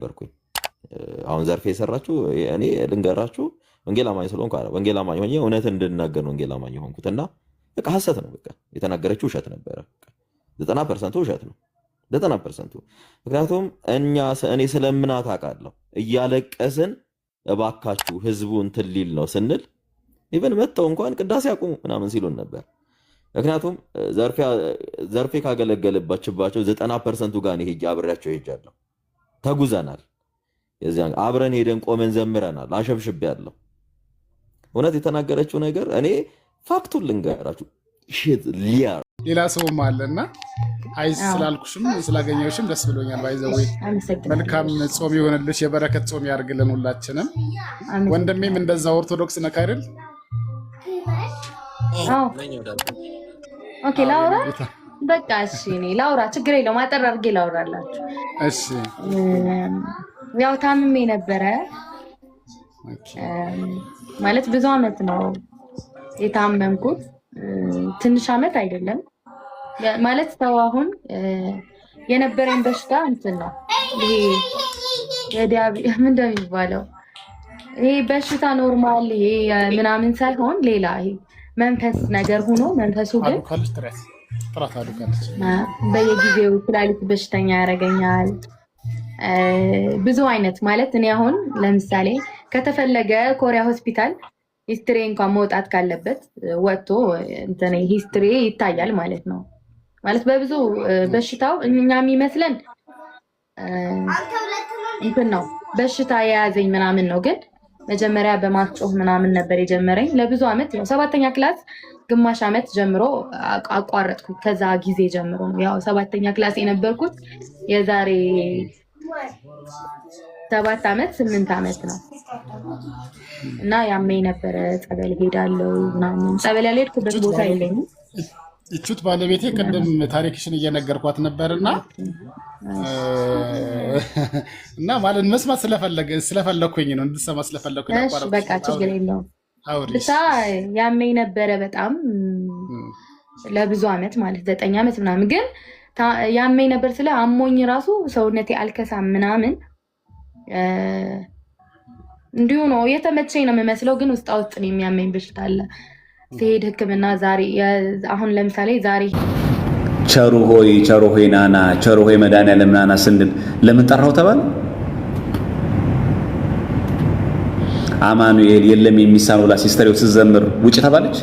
ነበርኩኝ። አሁን ዘርፌ የሰራችሁ እኔ ልንገራችሁ ወንጌል አማኝ ስለሆንኩ ወንጌል አማኝ ሆኜ እውነት እንድናገር ነው ወንጌል አማኝ ሆንኩትና በቃ ሐሰት ነው። በቃ የተናገረችው ውሸት ነበረ። 90% ውሸት ነው። 90%። ምክንያቱም እኔ ስለምናት አውቃለሁ። እያለቀስን እባካችሁ ህዝቡ እንትን ሊል ነው ስንል ኢቨን መጥተው እንኳን ቅዳሴ አቁሙ ምናምን ሲሉን ነበር። ምክንያቱም ዘርፌ ካገለገለባችባቸው 90%ቱ ጋር እኔ ሄጄ አብሬያቸው ሄጃለሁ። ተጉዘናል። የዚያን አብረን ሄደን ቆመን ዘምረናል። አሸብሽቤያለሁ። እውነት የተናገረችው ነገር እኔ ፋክቱን ልንገራችሁ ሌላ ሰውም አለና አይ ስላልኩሽም ስላገኘሽም ደስ ብሎኛል። ባይዘዌ መልካም ጾም ይሆንልሽ፣ የበረከት ጾም ያርግልን ሁላችንም። ወንድሜም እንደዛ ኦርቶዶክስ ነህ አይደል? ኦኬ ላውራ በቃ እሺ፣ እኔ ላውራ ችግር የለውም። አጠር አድርጌ ላውራላችሁ። እሺ ያው ታምሜ ነበረ ማለት ብዙ አመት ነው የታመምኩት። ትንሽ አመት አይደለም ማለት ተው። አሁን የነበረኝ በሽታ እንትን ነው ይሄ ምንድን ነው የሚባለው? ይሄ በሽታ ኖርማል ይሄ ምናምን ሳይሆን ሌላ ይሄ መንፈስ ነገር ሆኖ መንፈሱ ግን በየጊዜው ኩላሊት በሽተኛ ያደርገኛል። ብዙ አይነት ማለት እኔ አሁን ለምሳሌ ከተፈለገ ኮሪያ ሆስፒታል ሂስትሪ እንኳን መውጣት ካለበት ወጥቶ እንትን ሂስትሪ ይታያል ማለት ነው። ማለት በብዙ በሽታው እኛ የሚመስለን እንትን ነው በሽታ የያዘኝ ምናምን ነው። ግን መጀመሪያ በማስጮህ ምናምን ነበር የጀመረኝ። ለብዙ አመት ያው 7ኛ ክላስ ግማሽ አመት ጀምሮ አቋረጥኩ። ከዛ ጊዜ ጀምሮ ነው ያው 7ኛ ክላስ የነበርኩት የዛሬ 7 አመት 8 አመት ነው። እና ያመኝ ነበረ። ጸበል ሄዳለሁ ምናምን ጸበል ያልሄድኩበት ቦታ የለኝም። እቹት ባለቤቴ ቅድም ታሪክሽን እየነገርኳት ነበርና እና ማለት መስማት ስለፈለኩኝ ነው እንድሰማ ስለፈለኩኝ ነው። በቃ ችግር የለውም። ብቻ ያመኝ ነበረ በጣም ለብዙ አመት ማለት 9 አመት ምናምን። ግን ያመኝ ነበር ስለ አሞኝ ራሱ ሰውነቴ አልከሳም ምናምን እንዲሁ ነው የተመቸኝ ነው የሚመስለው። ግን ውስጥ ነው የሚያመኝ በሽታ አለ። ሲሄድ ሕክምና ዛሬ አሁን ለምሳሌ ዛሬ ቸሩ ሆይ ናና ቸሩ ሆይ መድኃኒዓለም ናና ስንል ለምን ጠራው ተባለ? አማኑኤል የለም የሚሳነው ብላ ሲስተሪው ስትዘምር ውጭ ተባለች።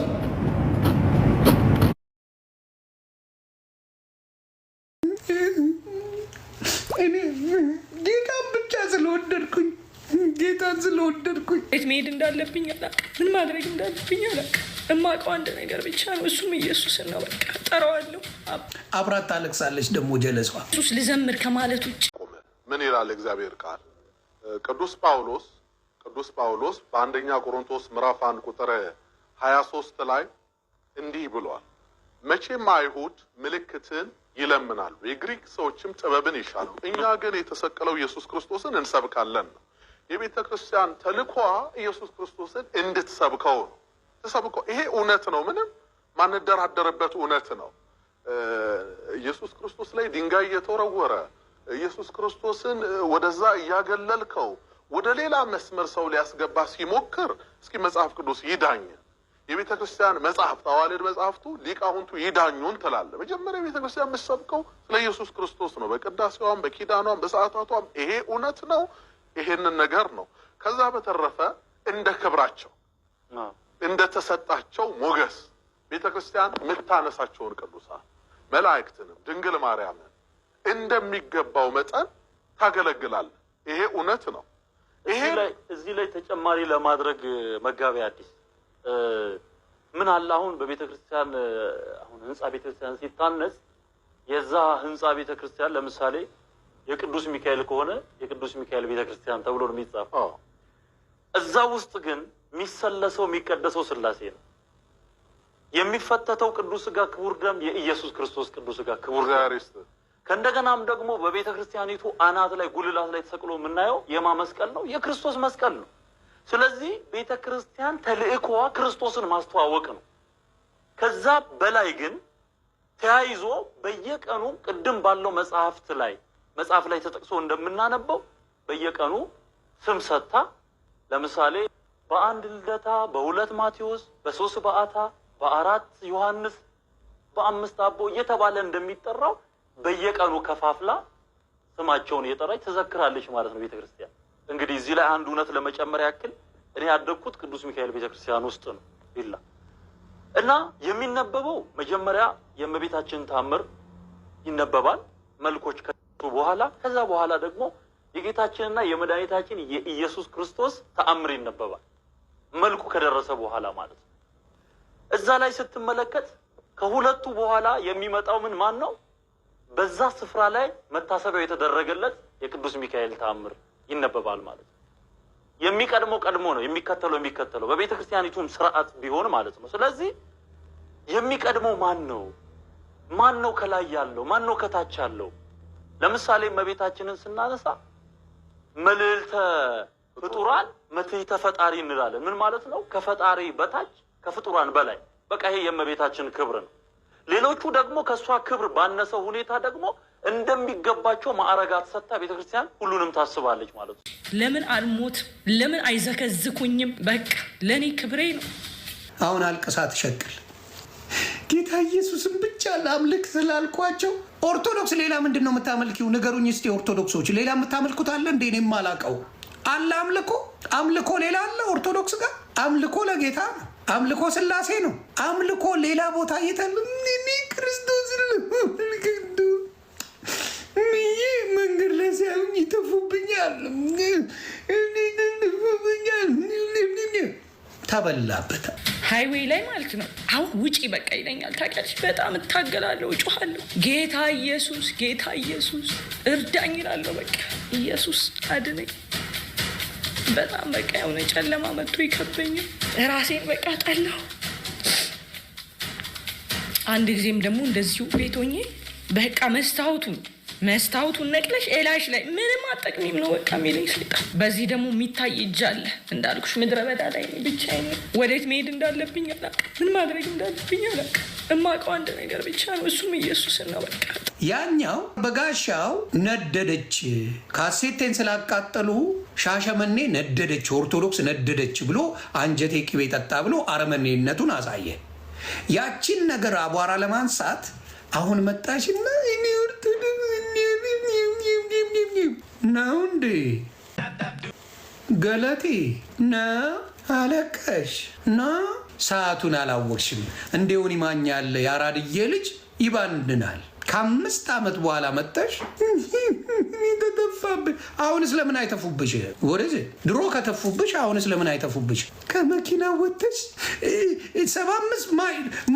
ጌታን ስለወደድኩኝ የት መሄድ እንዳለብኝ አላውቅም። ምን ማድረግ እንዳለብኝ አላውቅም። እማውቀው አንድ ነገር ብቻ ነው፣ እሱም ኢየሱስን ነው። በቃ ጠራዋለሁ። አብራት ታለቅሳለች ደግሞ ጀለሷ። ኢየሱስ ልዘምር ከማለት ውጭ ምን ይላል እግዚአብሔር ቃል? ቅዱስ ጳውሎስ በአንደኛ ቆሮንቶስ ምዕራፍ 1 ቁጥር 23 ላይ እንዲህ ብሏል። መቼም አይሁድ ምልክትን ይለምናሉ፣ የግሪክ ሰዎችም ጥበብን ይሻሉ፣ እኛ ግን የተሰቀለው ኢየሱስ ክርስቶስን እንሰብካለን ነው። የቤተ ክርስቲያን ተልኳ ኢየሱስ ክርስቶስን እንድትሰብከው ነው። ተሰብከው። ይሄ እውነት ነው፣ ምንም ማንደራደርበት እውነት ነው። ኢየሱስ ክርስቶስ ላይ ድንጋይ እየተወረወረ ኢየሱስ ክርስቶስን ወደዛ እያገለልከው ወደ ሌላ መስመር ሰው ሊያስገባ ሲሞክር እስኪ መጽሐፍ ቅዱስ ይዳኝ። የቤተ ክርስቲያን መጽሐፍት አዋልድ መጽሐፍቱ ሊቃውንቱ ይዳኙን ትላለ። መጀመሪያ የቤተ ክርስቲያን የምትሰብከው ስለ ኢየሱስ ክርስቶስ ነው። በቅዳሴዋም በኪዳኗም በሰዓታቷም ይሄ እውነት ነው። ይሄንን ነገር ነው። ከዛ በተረፈ እንደ ክብራቸው እንደ ተሰጣቸው ሞገስ ቤተክርስቲያን የምታነሳቸውን ቅዱሳን መላእክትንም ድንግል ማርያምን እንደሚገባው መጠን ታገለግላለ። ይሄ እውነት ነው። ይሄ እዚህ ላይ ተጨማሪ ለማድረግ መጋቢ አዲስ ምን አለ አሁን በቤተክርስቲያን አሁን ህንጻ ቤተክርስቲያን ሲታነጽ የዛ ህንጻ ቤተክርስቲያን ለምሳሌ የቅዱስ ሚካኤል ከሆነ የቅዱስ ሚካኤል ቤተክርስቲያን ተብሎ ነው የሚጻፈው። እዛ ውስጥ ግን የሚሰለሰው የሚቀደሰው ስላሴ ነው። የሚፈተተው ቅዱስ ሥጋ ክቡር ደም የኢየሱስ ክርስቶስ ቅዱስ ሥጋ ክቡር ደም። ከእንደገናም ደግሞ በቤተክርስቲያኒቱ አናት ላይ ጉልላት ላይ ተሰቅሎ የምናየው የማ መስቀል ነው? የክርስቶስ መስቀል ነው። ስለዚህ ቤተክርስቲያን ተልእኮዋ ክርስቶስን ማስተዋወቅ ነው። ከዛ በላይ ግን ተያይዞ በየቀኑ ቅድም ባለው መጽሐፍ ላይ ተጠቅሶ እንደምናነበው በየቀኑ ስም ሰጥታ ለምሳሌ በአንድ ልደታ፣ በሁለት ማቴዎስ፣ በሶስት በዓታ፣ በአራት ዮሐንስ፣ በአምስት አቦ እየተባለ እንደሚጠራው በየቀኑ ከፋፍላ ስማቸውን እየጠራች ትዘክራለች ማለት ነው ቤተክርስቲያን። እንግዲህ እዚህ ላይ አንድ እውነት ለመጨመር ያክል እኔ ያደግኩት ቅዱስ ሚካኤል ቤተክርስቲያን ውስጥ ነው ቢላ እና የሚነበበው መጀመሪያ የእመቤታችን ታምር ይነበባል መልኮች ከቱ በኋላ ከዛ በኋላ ደግሞ የጌታችንና የመድኃኒታችን የኢየሱስ ክርስቶስ ተአምር ይነበባል መልኩ ከደረሰ በኋላ ማለት ነው። እዛ ላይ ስትመለከት ከሁለቱ በኋላ የሚመጣው ማን ነው? በዛ ስፍራ ላይ መታሰቢያው የተደረገለት የቅዱስ ሚካኤል ተአምር ይነበባል ማለት ነው። የሚቀድመው ቀድሞ ነው፣ የሚከተለው በቤተ ክርስቲያኒቱም ስርዓት ቢሆን ማለት ነው። ስለዚህ የሚቀድመው ማን ነው? ማን ነው ከላይ ያለው? ማን ነው ከታች ያለው? ለምሳሌ እመቤታችንን ስናነሳ መልዕልተ ፍጡራን መትሕተ ፈጣሪ እንላለን። ምን ማለት ነው? ከፈጣሪ በታች ከፍጡራን በላይ። በቃ ይሄ የእመቤታችን ክብር ነው። ሌሎቹ ደግሞ ከሷ ክብር ባነሰው ሁኔታ ደግሞ እንደሚገባቸው ማዕረጋት ሰጥታ ቤተክርስቲያን ሁሉንም ታስባለች ማለት ነው። ለምን አልሞት? ለምን አይዘከዝኩኝም? በቃ ለኔ ክብሬ ነው። አሁን አልቅሳ ትሸቅል ጌታ ኢየሱስን ብቻ ላምልክ ስላልኳቸው ኦርቶዶክስ ሌላ ምንድን ነው የምታመልኪው? ንገሩኝ እስቲ ኦርቶዶክሶች ሌላ የምታመልኩት አለ እንዴ? እኔም አላውቀው አለ። አምልኮ ሌላ አለ ኦርቶዶክስ ጋር። አምልኮ ለጌታ ነው። አምልኮ ስላሴ ነው። አምልኮ ሌላ ቦታ እየታለ ክርስቶስ መንገድ ላይ ሲያዩኝ ይተፉብኛል። ተበላበት ሃይዌይ ላይ ማለት ነው። አሁን ውጪ በቃ ይለኛል። ታውቂያለሽ፣ በጣም እታገላለሁ፣ እጮሃለሁ። ጌታ ኢየሱስ እርዳኝ እላለሁ። በቃ ኢየሱስ አድነኝ። በጣም በቃ የሆነ ጨለማ መጥቶ ይከበኛል። ራሴን በቃ ጠላሁ። አንድ ጊዜም ደግሞ እንደዚሁ ቤት ሆኜ በቃ መስታወቱን ነቅለሽ ኤላሽ ላይ ምንም አጠቅሚም ነው በቃ የሚለኝ ሰይጣን። በዚህ ደግሞ የሚታይ እጅ አለ እንዳልኩሽ፣ ምድረ በዳ ላይ ብቻዬን ወዴት መሄድ እንዳለብኝ አላውቅም። ምን ማድረግ እንዳለብኝ አላውቅም። እማውቀው አንድ ነገር ብቻ ነው፣ እሱም ኢየሱስን ነው በቃ። ያኛው በጋሻው ነደደች፣ ካሴቴን ስላቃጠሉ ሻሸመኔ ነደደች፣ ኦርቶዶክስ ነደደች ብሎ አንጀቴ ቅቤ ጠጣ ብሎ አረመኔነቱን አሳየ። ያቺን ነገር አቧራ ለማንሳት አሁን መጣሽና እኔ ኦርቶዶክስ ነው እንዴ ገለቴ ነው አለቀሽ ነው። ሰዓቱን አላወቅሽም። እንደውን ይማኛል የአራድዬ ልጅ ይባንናል። ከ5 ዓመት በኋላ መጣሽ ተተፋብሽ። አሁንስ ለምን አይተፉብሽ? ወደዚህ ድሮ ከተፉብሽ አሁንስ ለምን አይተፉብሽ? ከመኪና ወጥተሽ 75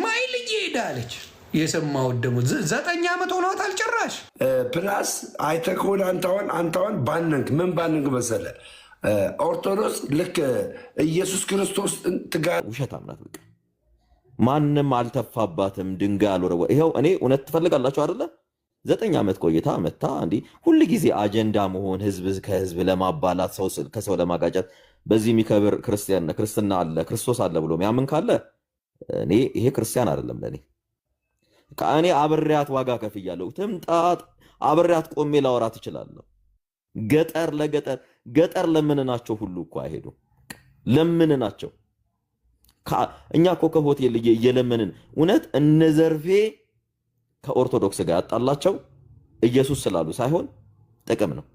ማይል እየሄዳለች። የሰማሁት ደግሞ 9 ዓመት ሆኗታል ጭራሽ። ፕላስ አይተህ ከሆነ አንተዋን ባንንክ ምን ባንንክ መሰለ ኦርቶዶክስ ልክ ኢየሱስ ክርስቶስ ውሸት አምናት በቃ ማንም አልተፋባትም። ድንጋይ አልወረወ። ይኸው እኔ እውነት ትፈልጋላችሁ አይደለ? 9 ዓመት ቆይታ መታ እንዲህ ሁል ጊዜ አጀንዳ መሆን፣ ህዝብ ከህዝብ ለማባላት፣ ሰው ከሰው ለማጋጨት። በዚህ የሚከብር ክርስትና አለ ክርስቶስ አለ ብሎ ሚያምን ካለ እኔ ይሄ ክርስቲያን አይደለም ለኔ። ከእኔ አብሬያት ዋጋ ከፍያለሁ። ትምጣት አብሬያት ቆሜ ላወራት እችላለሁ። ገጠር ለምንናቸው ሁሉ እኮ አይሄዱ ለምንናቸው። እኛ እኮ ከሆቴል እየለመንን እውነት እነዘርፌ ከኦርቶዶክስ ጋር ያጣላቸው ኢየሱስ ስላሉ ሳይሆን ጥቅም ነው።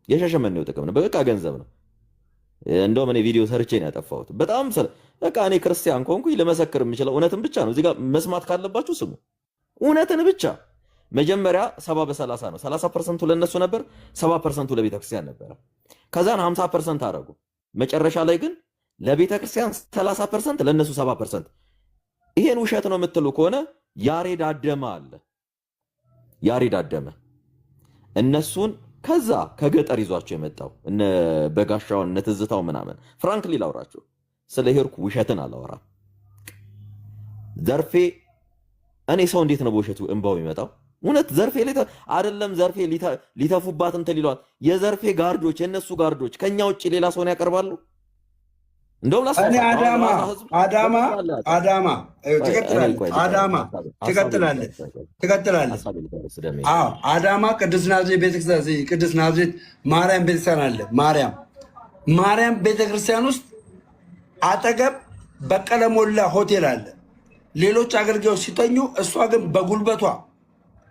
የሻሸመኔው ጥቅም ነው። በቃ ገንዘብ ነው። እንደውም እኔ ቪዲዮ ሰርቼ ነው ያጠፋሁት። በጣም በቃ እኔ ክርስቲያን ኮንኩኝ ልመሰክር የምችለው እውነትን ብቻ ነው። እዚህ ጋር መስማት ካለባችሁ ስሙ። እውነትን ብቻ። መጀመሪያ 70% ነው። 30% ለነሱ ነበር፣ 70% ለቤተክርስቲያን ነበር። ከዛን 50% አደረጉ። መጨረሻ ላይ ግን ለቤተክርስቲያን 30% ለነሱ 70%። ይሄን ውሸት ነው የምትሉ ከሆነ ያሬድ አደመ አለ። ያሬድ አደመ እነሱን ከዛ ከገጠር ይዟቸው የመጣው እነ በጋሻውን እነ ትዝታው ምናምን። ፍራንክሊ ላውራቸው ስለ ሄርኩ ውሸትን አላወራም። ዘርፌ እኔ ሰው እንዴት ነው በውሸቱ እንባው የሚመጣው? እውነት ዘርፌ አይደለም ዘርፌ ሊተፉባት እንትን ይሏል። የዘርፌ ጋርዶች የነሱ ጋርዶች ከኛ ውጭ ሌላ ሰውን ያቀርባሉ። እንደውም እኔ ላስታውሳችሁ አዳማ ትቀጥላለህ። አዳማ ቅዱስ ናዝሬት ማርያም ቤተክርስቲያን አለ። ማርያም ቤተክርስቲያን ውስጥ አጠገብ በቀለ ሞላ ሆቴል አለ። ሌሎች አገልጋዮች ሲተኙ፣ እሷ ግን በጉልበቷ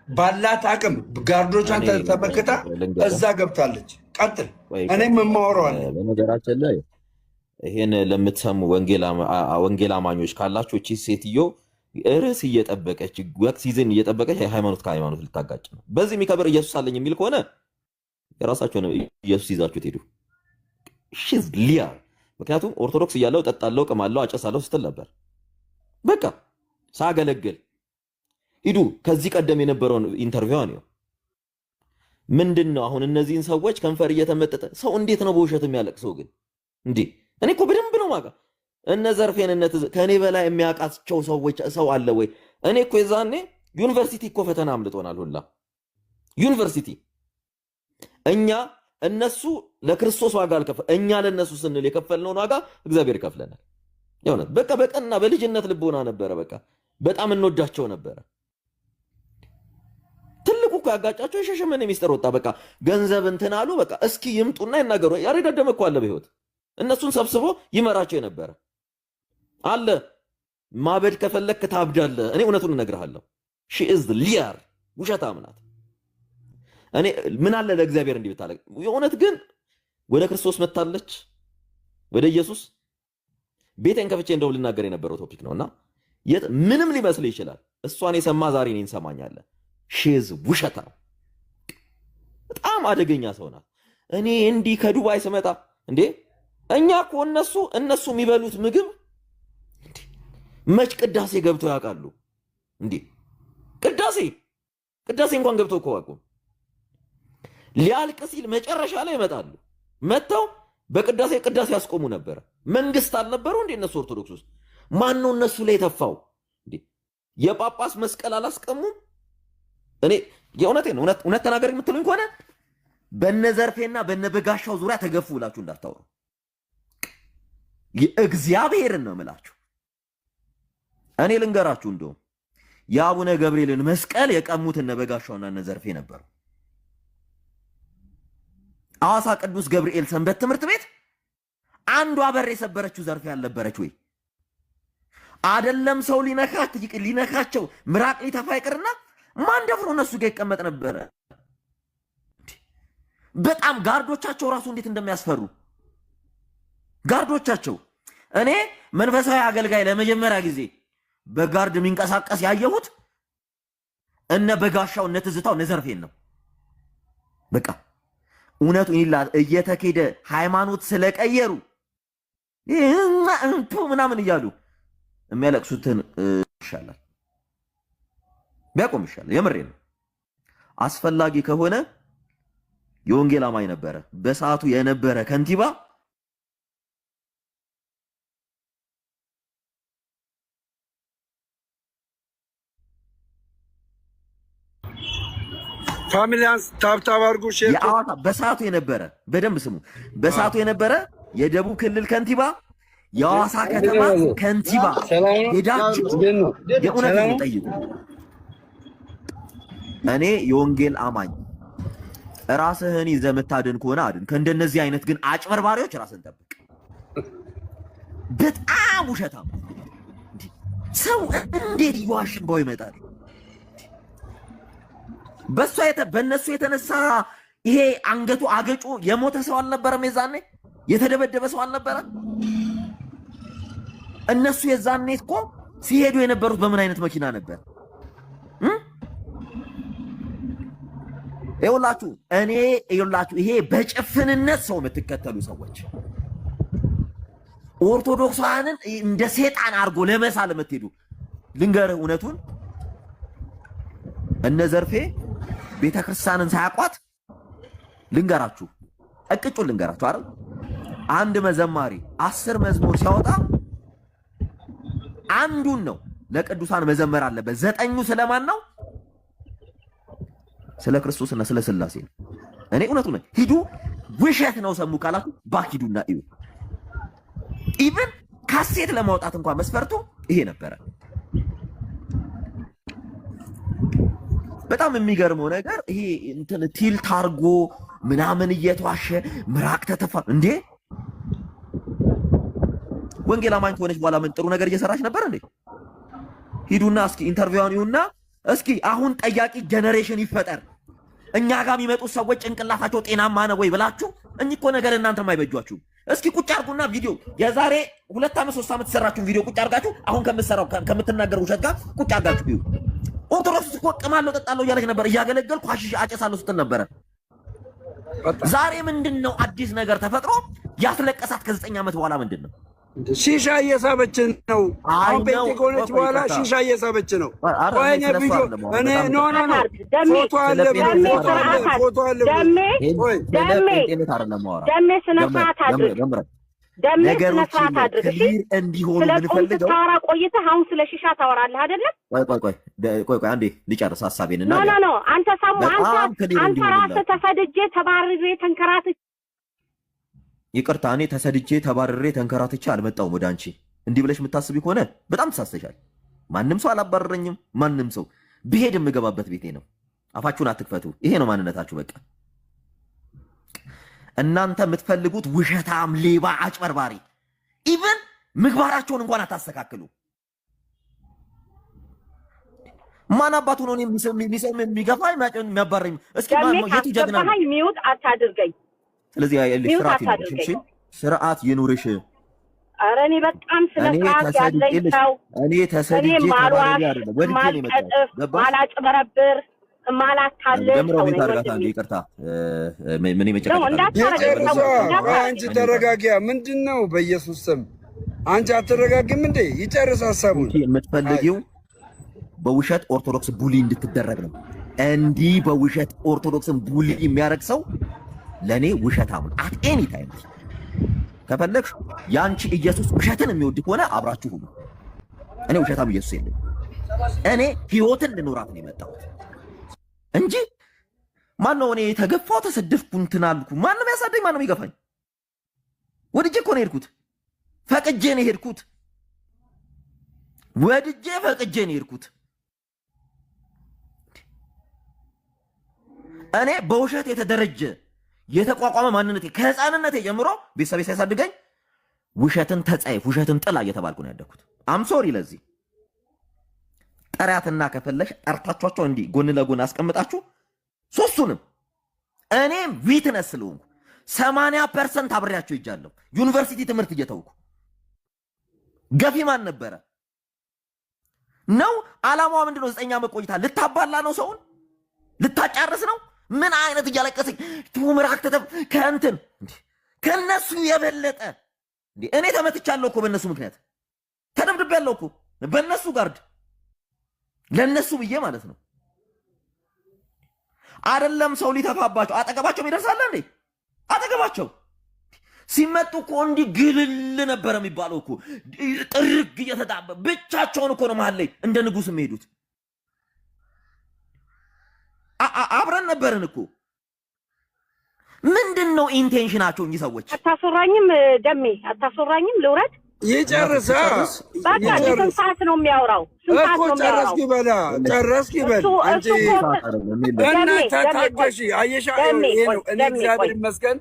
ባላት አቅም ጋርዶቿን ተመክታ እዛ ገብታለች። ቀጥል። እኔም የማወራዋለሁ። በነገራችን ላይ ይሄን ለምትሰሙ ወንጌል አማኞች ካላችሁ እቺ ሴትዮ ርዕስ እየጠበቀች ወቅት ሲዝን እየጠበቀች ሃይማኖት ከሃይማኖት ልታጋጭ ነው። በዚህ የሚከብር ኢየሱስ አለኝ የሚል ከሆነ የራሳቸውን ኢየሱስ ይዛችሁት ሄዱ። ሽዝ ሊያ ምክንያቱም ኦርቶዶክስ እያለው ጠጣለው፣ ቅማለው፣ አጨሳለው ስትል ነበር። በቃ ሳገለግል ሂዱ። ከዚህ ቀደም የነበረውን ኢንተርቪው ነው። ምንድነው አሁን እነዚህን ሰዎች ከንፈር እየተመጠጠ ሰው እንዴት ነው በውሸት የሚያለቅሰው ግን እንዴ? እኔ እኮ በደንብ ነው ማውቃ እነ ዘርፌንነት ከኔ በላይ የሚያውቃቸው ሰው አለ ወይ? እኔ እኮ የዛኔ ዩኒቨርሲቲ እኮ ፈተና አምልጦናል ሁላ ዩኒቨርሲቲ። እነሱ ለክርስቶስ ዋጋ አልከፈል፣ እኛ ለነሱ ስንል የከፈልነውን ዋጋ እግዚአብሔር ይከፍለናል። የእውነት በቃ በቀና በልጅነት ልቦና ነበረ። በቃ በጣም እንወዳቸው ነበረ። ትልቁ እኮ ያጋጫቸው የሸሸመኔ ሚስጥር ወጣ። በቃ ገንዘብ እንትን አሉ። በቃ እስኪ ይምጡና ይናገሩ። ያሬድ አደመ እኮ አለ በህይወት እነሱን ሰብስቦ ይመራቸው የነበረ አለ። ማበድ ከፈለክ ታብዳለህ። እኔ እውነቱን እነግርሃለሁ። ሺ ኢዝ ሊያር ውሸታም ናት። እኔ ምን አለ ለእግዚአብሔር እንዲህ ብታለቅ። የእውነት ግን ወደ ክርስቶስ መታለች፣ ወደ ኢየሱስ። ቤቴን ከፍቼ እንደው ልናገር የነበረው ቶፒክ ነውና ምንም ሊመስል ይችላል። እሷን የሰማ ዛሬ እኔን ሰማኛለ። ሺ ኢዝ ውሸታም፣ በጣም አደገኛ ሰው ናት። እኔ እንዲህ ከዱባይ ስመጣ እንዴ እኛ እኮ እነሱ የሚበሉት ምግብ መች ቅዳሴ ገብተው ያውቃሉ እንዴ? ቅዳሴ እንኳን ገብተው እኮ አያውቁም። ሊያልቅ ሲል መጨረሻ ላይ ይመጣሉ። መጥተው በቅዳሴ ያስቆሙ ነበረ። መንግስት አልነበሩ እንዴ እነሱ ኦርቶዶክስ ውስጥ? ማን ነው እነሱ ላይ የተፋው እንዴ? የጳጳስ መስቀል አላስቀሙም? እኔ የእውነቴን ነው። እውነት ተናገር የምትሉኝ ከሆነ በነዘርፌና በነበጋሻው ዙሪያ ተገፉ ብላችሁ እንዳታወሩ። እግዚአብሔርን ነው የምላችሁ። እኔ ልንገራችሁ፣ እንደውም የአቡነ ገብርኤልን መስቀል የቀሙት ነበጋሻውና ነዘርፌ ነበሩ። ሐዋሳ ቅዱስ ገብርኤል ሰንበት ትምህርት ቤት አንዷ በር የሰበረችው ዘርፌ ያልነበረች ወይ? አደለም ሰው ሊነካቸው ምራቅ ሊተፋ ይቅርና ማን ደፍሮ እነሱ ጋር ይቀመጥ ነበረ? በጣም ጋርዶቻቸው ራሱ እንዴት እንደሚያስፈሩ ጋርዶቻቸው። እኔ መንፈሳዊ አገልጋይ ለመጀመሪያ ጊዜ በጋርድ የሚንቀሳቀስ ያየሁት እነ በጋሻው እነ ትዝታው እነ ዘርፌን ነው። በቃ እውነቱ ይላል እየተኬደ ሃይማኖት ስለቀየሩ እንቱ ምናምን እያሉ የሚያለቅሱትን ይሻላል ቢያቆም ይሻላል። የምሬ ነው። አስፈላጊ ከሆነ የወንጌል አማኝ ነበረ በሰዓቱ የነበረ ከንቲባ ፋሚሊያንስ ታብታብ አድርጉ። የአዋሳ በሰዓቱ የነበረ በደንብ ስሙ። በሰዓቱ የነበረ የደቡብ ክልል ከንቲባ የአዋሳ ከተማ ከንቲባ ሄዳችሁ የእውነት ነው ጠይቁ። እኔ የወንጌል አማኝ ራስህን ይዘህ የምታድን ከሆነ አድን። ከእንደነዚህ አይነት ግን አጭበርባሪዎች ራስህን ጠብቅ። በጣም ውሸታም ሰው እንዴት ይዋሽባው ይመጣል? በእነሱ የተነሳ ይሄ አንገቱ አገጩ የሞተ ሰው አልነበረም? የዛኔ የተደበደበ ሰው አልነበረም? እነሱ የዛኔ እኮ ሲሄዱ የነበሩት በምን አይነት መኪና ነበር? ይኸውላችሁ ይሄ በጭፍንነት ሰው የምትከተሉ ሰዎች ኦርቶዶክሳውያንን እንደ ሴጣን አድርጎ ለመሳል የምትሄዱ ልንገርህ እውነቱን እነ ዘርፌ ቤተክርስቲያንን ሳያቋት ልንገራችሁ አይደል? አንድ መዘማሪ 10 መዝሙር ሲያወጣ አንዱን ነው ለቅዱሳን መዘመር አለበት። 9ኙ ስለማን ነው? ስለ ክርስቶስና ስለ ስላሴ ነው። እኔ እውነቱን ሂዱ። ውሸት ነው ሰሙ ካላችሁ ባክ ሂዱና እዩ። ኢቭን ካሴት ለማውጣት እንኳን መስፈርቱ ይሄ ነበረ። በጣም የሚገርመው ነገር ይሄ እንትን ቲልት አርጎ ምናምን እየተዋሸ ምራቅ ተተፋ እንዴ! ወንጌል አማኝ ከሆነች በኋላ ምን ጥሩ ነገር እየሰራች ነበር እንዴ? ሂዱና እስኪ ኢንተርቪዋን ይሁንና እስኪ አሁን ጠያቂ ጀነሬሽን ይፈጠር፣ እኛ ጋር የሚመጡት ሰዎች ጭንቅላታቸው ጤናማ ነው ወይ ብላችሁ እኚህ እኮ ነገር እናንተም አይበጇችሁም። እስኪ ቁጭ አርጉና ቪዲዮ የዛሬ 2 ዓመት 3 ዓመት ሰራችሁን ቪዲዮ ቁጭ አርጋችሁ አሁን ከምትናገሩ ውሸት ጋር ቁጭ አርጋችሁ ይሁ ኦርቶዶክስ እኮ ቅማለሁ ጠጣለሁ እያለች ነበር፣ እያገለገልኩ ሐሺሽ አጨሳለሁ ስትል ነበረ። ዛሬ ምንድነው አዲስ ነገር ተፈጥሮ ያስለቀሳት ከ9 ዓመት በኋላ ምንድነው? ሺሻ እየሳበችን ነው። አሁን ቤት ከሆነች በኋላ ሺሻ እየሳበች ነው። ቆይኛ ቪዲዮ እኔ ኖ ፎቶ አለ ፎቶ አለ ደሜ ስነ ስርዓት አድርግ ደሜ ስነ ስርዓት አድርግ። እሺ እንዲሆን ምንፈልገው ታወራ ቆይተህ አሁን ስለ ሺሻ ታወራለህ አይደለም? ቆይ አንዴ ልጨርስ ሐሳቤን እና ኖ አንተ ሰሙ አንተ ራስህ ተሰድጄ ተባርሬ ተንከራትቼ ይቅርታ እኔ ተሰድጄ ተባርሬ ተንከራትቼ አልመጣሁም ወደ አንቺ። እንዲህ ብለሽ የምታስቢ ከሆነ በጣም ተሳስተሻል። ማንም ሰው አላባረረኝም። ማንም ሰው ብሄድ የምገባበት ቤቴ ነው። አፋችሁን አትክፈቱ። ይሄ ነው ማንነታችሁ። በቃ እናንተ የምትፈልጉት ውሸታም፣ ሌባ፣ አጭበርባሪ ኢቭን ምግባራቸውን እንኳን አታስተካክሉ። ማን አባቱ ነው የሚገፋኝ የሚያባረኝ? እስኪ ማን ነው የቱ ጀግና ነው? ሚውት አታድርገኝ። ስለዚህ ስርዓት ይኑርሽ። ኧረ እኔ በጣም ስለ ስርዓት ያለኝ ሰው እኔ ተሰድጄ ተባረሪ አይደለም ወድጄ ነው የመጣሁት። ማላጭበረብር ማላታለል ደምሮ ቢታርጋታ ይቅርታ ምን ይመጨቀጭ አንቺ ተረጋጊያ። ምንድነው በኢየሱስ ስም አንቺ አትረጋግም እንዴ? ይጨርስ ሐሳቡን። የምትፈልጊው በውሸት ኦርቶዶክስ ቡሊ እንድትደረግ ነው። እንዲህ በውሸት ኦርቶዶክስን ቡሊ የሚያደርግ ሰው ለኔ ውሸታም ነው። አት ኤኒ ታይም ከፈለግሽ ያንቺ ኢየሱስ ውሸትን የሚወድ ከሆነ አብራችሁ ሁሉ። እኔ ውሸታም ኢየሱስ የለኝ። እኔ ህይወትን ልኖራት ነው የመጣሁት እንጂ ማነው እኔ ተገፋው ተሰደፍኩ እንትን አልኩ። ማንም ያሳደኝ ማንም ይገፋኝ? ወድጄ እኮ ነው የሄድኩት። ፈቅጄ ነው የሄድኩት። ወድጄ ፈቅጄ ነው የሄድኩት። እኔ በውሸት የተደረጀ የተቋቋመ ማንነቴ ከህፃንነቴ ጀምሮ ቤተሰቤ ሳያሳድገኝ ውሸትን ተጸይፍ፣ ውሸትን ጥላ እየተባልኩ ነው ያደግኩት። አምሶሪ ለዚህ ጠሪያትና ከፈለሽ ጠርታችኋቸው እንዲህ ጎን ለጎን አስቀምጣችሁ ሶስቱንም እኔም ዊትነስ ስለሆንኩ 80% አብሬያቸው ይጃለሁ። ዩኒቨርሲቲ ትምህርት እየተውኩ ገፊ ማን ነበረ ነው? ዓላማዋ ምንድነው? 9 ዓመት ቆይታ ልታባላ ነው? ሰውን ልታጫርስ ነው? ምን አይነት እያለቀሰኝ ትምራክ ተተፍ ከእንትን ከነሱ የበለጠ እንዴ እኔ ተመትቻለሁ እኮ በእነሱ ምክንያት ተደብድቤያለሁ እኮ በእነሱ ጋርድ ለነሱ ብዬ ማለት ነው። አይደለም ሰው ሊተፋባቸው አጠገባቸው ይደርሳል እንዴ? አጠገባቸው ሲመጡ እኮ እንዲህ ግልል ነበር የሚባለው እኮ ጥርግ እየተጣበ ብቻቸውን እኮ ነው መሀል ላይ እንደ ንጉስ የሚሄዱት። አብረን ነበርን እኮ። ምንድነው ኢንቴንሽናቸው እኚህ ሰዎች? አታስወራኝም ደሜ አታስወራኝም። ልውረድ ይጨርሳ በቃ ስንት ሰዓት ነው የሚያወራው? ስንት ሰዓት ነው የሚያወራው? ጨረስክ ይበላ ጨረስክ ይበል አንቺ እና ታታቀሽ አየሻ። እኔ እግዚአብሔር ይመስገን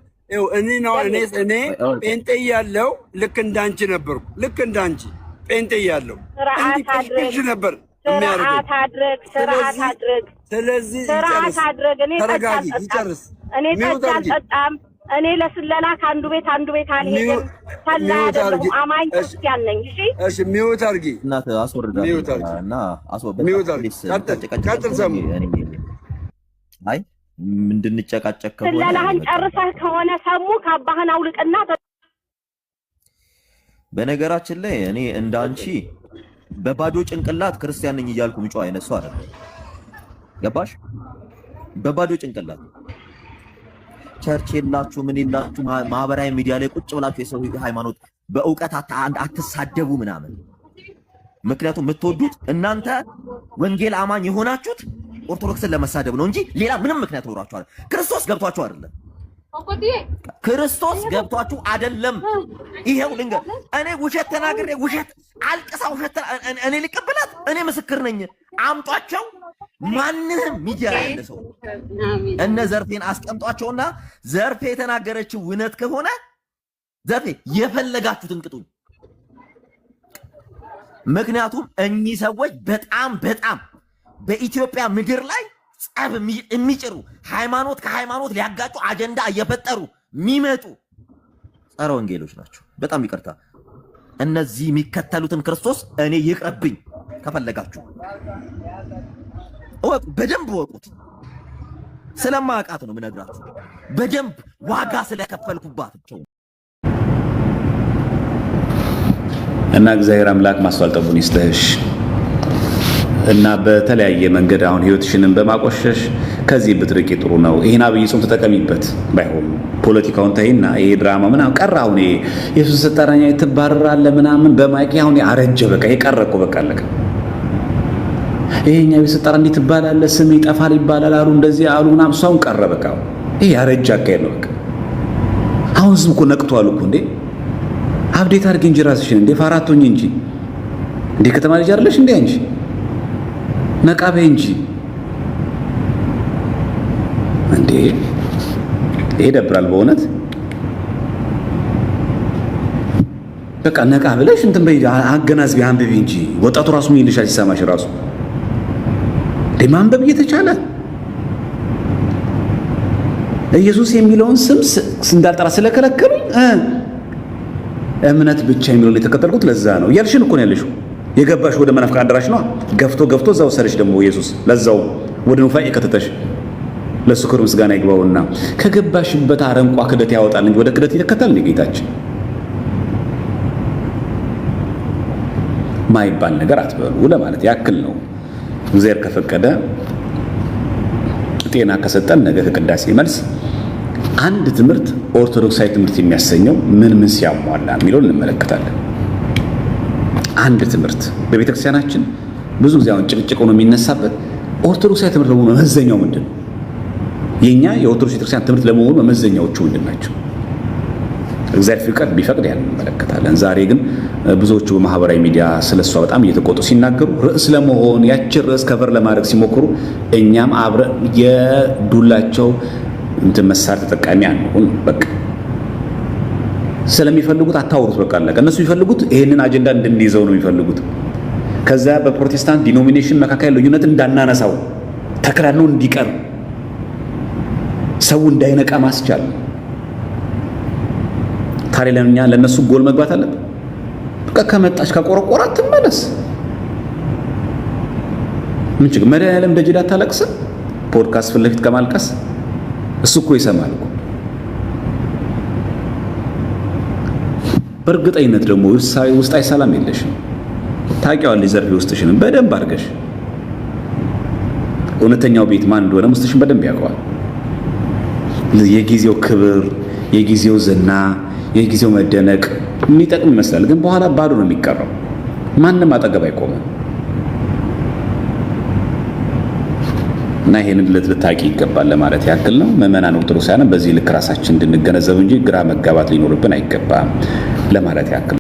እኔ ነው እኔ ጴንጤ ያለው ልክ እንዳንቺ ነበርኩ። ልክ እንዳንቺ ጴንጤ ያለው እንዲህ ነበር የሚያደርገው። ስርዓት አድርግ። ስለዚህ ስርዓት አድርግ። እኔ ተረጋጊ። ይጨርስ። እኔ አልጠጣም። እኔ ለስለላ ከአንዱ ቤት አልሄድም። ሰላ አይደለሁም፣ አማኝ ክርስቲያን ነኝ። እሺ ሚውት አድርጊ እናት አስወርዳ እና ሚውት አድርጊ። ቀጥል ሰሙ። አይ እንድንጨቃጨቅ ከሆነ ስለላህን ጨርሰህ ከሆነ ሰሙ ካባህን አውልቅና። በነገራችን ላይ እኔ እንዳንቺ በባዶ ጭንቅላት ክርስቲያን ነኝ እያልኩ ምጮህ አይነት ሰው አይደለም። ገባሽ? በባዶ ጭንቅላት ቸርች የላችሁ ምን የላችሁ ማህበራዊ ሚዲያ ላይ ቁጭ ብላችሁ የሰው ሃይማኖት በእውቀት አትሳደቡ ምናምን። ምክንያቱም የምትወዱት እናንተ ወንጌል አማኝ የሆናችሁት ኦርቶዶክስን ለመሳደብ ነው እንጂ ሌላ ምንም ምክንያት ኖሯችሁ አይደለም። ክርስቶስ ገብቷችሁ አይደለም። ክርስቶስ ገብቷችሁ አይደለም። ይሄው ልንገር፣ እኔ ውሸት ተናግሬ ውሸት አልቅሳ ውሸት እኔ ልቀበላት፣ እኔ ምስክር ነኝ። አምጧቸው፣ ማንንም ሚዲያ ያለ ሰው እነ ዘርፌን አስቀምጧቸውና ዘርፌ የተናገረችው እውነት ከሆነ ዘርፌ የፈለጋችሁትን ቅጡኝ። ምክንያቱም እኚህ ሰዎች በጣም በኢትዮጵያ ምድር ላይ ጸብ የሚጭሩ ሃይማኖት ከሃይማኖት ሊያጋጩ አጀንዳ እየፈጠሩ የሚመጡ ጸረ ወንጌሎች ናቸው። በጣም ይቅርታ። እነዚህ የሚከተሉትን ክርስቶስ እኔ ይቅርብኝ። ከፈለጋችሁ ወቁ፣ በደንብ ወቁት። ስለማያውቃት ነው የምነግራችሁ። በደንብ ዋጋ ስለከፈልኩባቸው እና እግዚአብሔር አምላክ ማስተዋል ጠቡን ይስጥሽ እና በተለያየ መንገድ አሁን ህይወትሽንም በማቆሸሽ ከዚህ ብትርቂ ጥሩ ነው። ይሄን አብይ ጾም ተጠቀሚበት። ባይሆን ፖለቲካውን ተይና ይሄ ድራማ ምናምን ቀረ። አሁን ኢየሱስ ተጠራኛ ትባረራለህ ምናምን በማይክ አሁን አረጀ። በቃ የቀረኩ በቃ አለቀ። ይሄኛ ኢየሱስ ተጠራ እንዴት ትባላለህ? ስም ይጠፋል ይባላል አሉ እንደዚህ አሉ ምናምን እሷን ቀረ። በቃ ይሄ አረጀ አካሄድ ነው። በቃ አሁን ህዝብ እኮ ነቅቷል እኮ እንዴ። አብዴት አድርጊ እንጂ ራስሽን እንዴ ፋራቶኝ እንጂ እንዴ ከተማ ልጅ አይደለሽ እንዴ አንቺ ነቃቤ እንጂ እንዴ ይሄ ደብራል በእውነት። በቃ ነቃ ብለሽ እንትን በይ አገናዝቢ አንብቢ እንጂ ወጣቱ ራሱ ምን ይልሻል ሲሰማሽ ራሱ ማንበብ እየተቻለ ኢየሱስ የሚለውን ስም እንዳልጠራ ስለከለከሉኝ እምነት ብቻ የሚለውን የተከተልኩት ለዛ ነው እያልሽን እኮ ነው ያለሽው። የገባሽ ወደ መናፍቃን አዳራሽ ነው ገፍቶ እዛው ወሰደሽ ደግሞ ኢየሱስ ለዛው ወደ ኑፋቄ ከተተሽ። ለሱ ክብር ምስጋና ይግባውና ከገባሽበት አረንቋ ክደት ያወጣል እንጂ ወደ ክደት ይተከታል እንዴ ጌታችን? ማይባል ነገር አትበሉ ለማለት ያክል ነው። እግዚአብሔር ከፈቀደ ጤና ከሰጠን ነገ ከቅዳሴ መልስ አንድ ትምህርት ኦርቶዶክሳዊ ትምህርት የሚያሰኘው ምን ሲያሟላ የሚለውን እንመለከታለን። አንድ ትምህርት በቤተክርስቲያናችን ብዙ ጊዜ አሁን ጭቅጭቅ ነው የሚነሳበት። ኦርቶዶክሳዊ ትምህርት ለመሆኑ መመዘኛው ምንድን ነው? የኛ የኦርቶዶክስ ቤተክርስቲያን ትምህርት ለመሆኑ መመዘኛዎቹ ምንድን ናቸው? እግዚአብሔር ፍቃድ ቢፈቅድ ያን እንመለከታለን። ዛሬ ግን ብዙዎቹ በማህበራዊ ሚዲያ ስለሷ በጣም እየተቆጡ ሲናገሩ ርዕስ ለመሆን ያችን ርዕስ ከቨር ለማድረግ ሲሞክሩ እኛም አብረን የዱላቸው እንትን መሳሪያ ተጠቃሚ አንሆን። በቃ ስለሚፈልጉት አታውሩት። በቃ አለቀ። እነሱ የሚፈልጉት ይሄንን አጀንዳ እንድንይዘው ነው የሚፈልጉት። ከዛ በፕሮቴስታንት ዲኖሚኔሽን መካከል ልዩነት እንዳናነሳው ተከራኖ እንዲቀር ሰው እንዳይነቃ ማስቻል። ታዲያ ለኛ ለነሱ ጎል መግባት አለበት። በቃ ከመጣች ከቆረቆራት ትመለስ። ምን ችግር? መድኃኒዓለም ደጅዳ ታለቅስ ፖድካስት ፊት ለፊት ከማልቀስ እሱ እኮ ይሰማል እኮ። በእርግጠኝነት ደግሞ ውስጣዊ ሰላም የለሽም። ታውቂዋለሽ ዘርፌ ውስጥሽንም በደንብ አድርገሽ። እውነተኛው ቤት ማን እንደሆነ ውስጥሽን በደንብ ያውቀዋል። የጊዜው ክብር፣ የጊዜው ዝና፣ የጊዜው መደነቅ የሚጠቅም ይመስላል፣ ግን በኋላ ባዶ ነው የሚቀረው። ማንም አጠገብ አይቆምም። እና ይሄንን ልታቂ ይገባል ለማለት ያክል ነው። ምዕመናን ኦርቶዶክሳውያን በዚህ ልክ ራሳችን እንድንገነዘብ እንጂ ግራ መጋባት ሊኖርብን አይገባም ለማለት ያክል